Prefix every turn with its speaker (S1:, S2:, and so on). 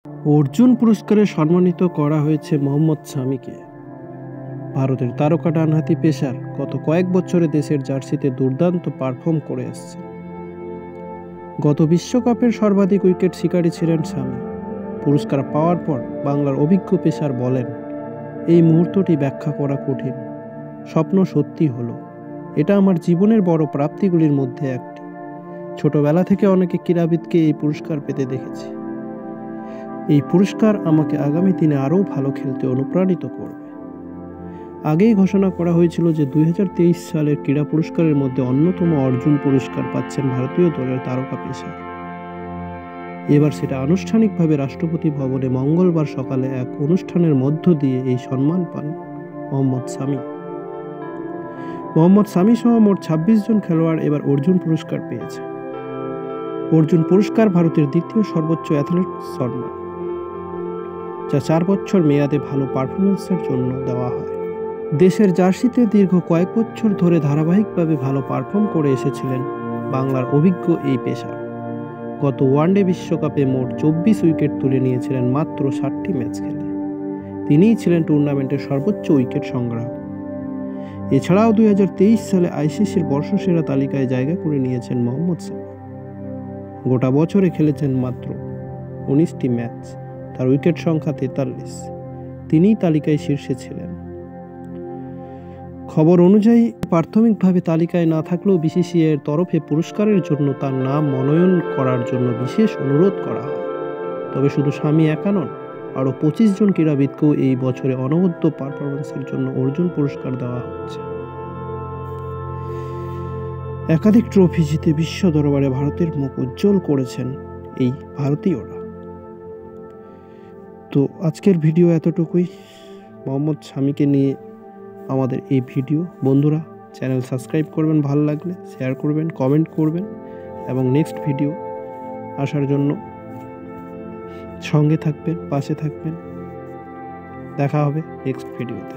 S1: অর্জুন পুরস্কারে সম্মানিত করা হয়েছে মোহাম্মদ শামিকে। ভারতের তারকা ডানহাতি পেসার গত কয়েক বছরে দেশের জার্সিতে দুর্দান্ত পারফর্ম করে আসছেন। গত বিশ্বকাপের সর্বাধিক উইকেট শিকারী ছিলেন শামি। পুরস্কার পাওয়ার পর বাংলার অভিজ্ঞ পেসার বলেন, এই মুহূর্তটি ব্যাখ্যা করা কঠিন। স্বপ্ন সত্যি হলো। এটা আমার জীবনের বড় প্রাপ্তিগুলির মধ্যে একটি। ছোটবেলা থেকে অনেকে ক্রীড়াবিদকে এই পুরস্কার পেতে দেখেছি। এই পুরস্কার আমাকে আগামী দিনে আরও ভালো খেলতে অনুপ্রাণিত করবে। আগেই ঘোষণা করা হয়েছিল যে 2023 সালের ক্রীড়া পুরস্কারের মধ্যে অন্যতম অর্জুন পুরস্কার পাচ্ছেন ভারতীয় দলের তারকা পেসার। এবার সেটা আনুষ্ঠানিকভাবে রাষ্ট্রপতি ভবনে মঙ্গলবার সকালে এক অনুষ্ঠানের মধ্য দিয়ে এই সম্মান পান মোহাম্মদ শামি। মোহাম্মদ শামি সহ মোট 26 জন খেলোয়াড় এবার অর্জুন পুরস্কার পেয়েছে। অর্জুন পুরস্কার ভারতের দ্বিতীয় সর্বোচ্চ অ্যাথলেট সম্মান, যা 4 বছর মেয়াদে ভালো পারফরমেন্সের জন্য দেওয়া হয়। দেশের জার্সিতে দীর্ঘ কয়েক বছর ধরে ধারাবাহিকভাবে ভালো পারফর্ম করে এসেছিলেন বাংলার অভিজ্ঞ এই পেসার। গত ওয়ানডে বিশ্বকাপে মোট 24 উইকেট তুলে নিয়েছিলেন মাত্র 60টি ম্যাচ খেলে। তিনিই ছিলেন টুর্নামেন্টের সর্বোচ্চ উইকেট সংগ্রাহক। এছাড়াও 2023 সালে আইসিসির বর্ষসেরা তালিকায় জায়গা করে নিয়েছেন মোহাম্মদ শামি। গোটা বছরে খেলেছেন মাত্র 19টি ম্যাচ, তার উইকেট সংখ্যা 43। তিনিই তালিকায় শীর্ষে ছিলেন। খবর অনুযায়ী প্রাথমিকভাবে তালিকায় না থাকলেও বিসিসিআই এর তরফে পুরস্কারের জন্য তার নাম মনোনয়ন করার জন্য বিশেষ অনুরোধ করা হয়। তবে শুধু শামি একা নন, আরও 25 জন ক্রীড়াবিদকেও এই বছরে অনবদ্য পারফরমেন্সের জন্য অর্জুন পুরস্কার দেওয়া হচ্ছে। একাধিক ট্রফি জিতে বিশ্ব দরবারে ভারতের মুখ উজ্জ্বল করেছেন এই ভারতীয়রা। তো আজকের ভিডিও এতটুকুই। মোহাম্মদ শামিকে নিয়ে আমাদের এই ভিডিও। বন্ধুরা, চ্যানেল সাবস্ক্রাইব করবেন, ভালো লাগলে শেয়ার করবেন, কমেন্ট করবেন এবং নেক্সট ভিডিও আসার জন্য সঙ্গে থাকবেন, পাশে থাকবেন। দেখা হবে নেক্সট ভিডিওতে।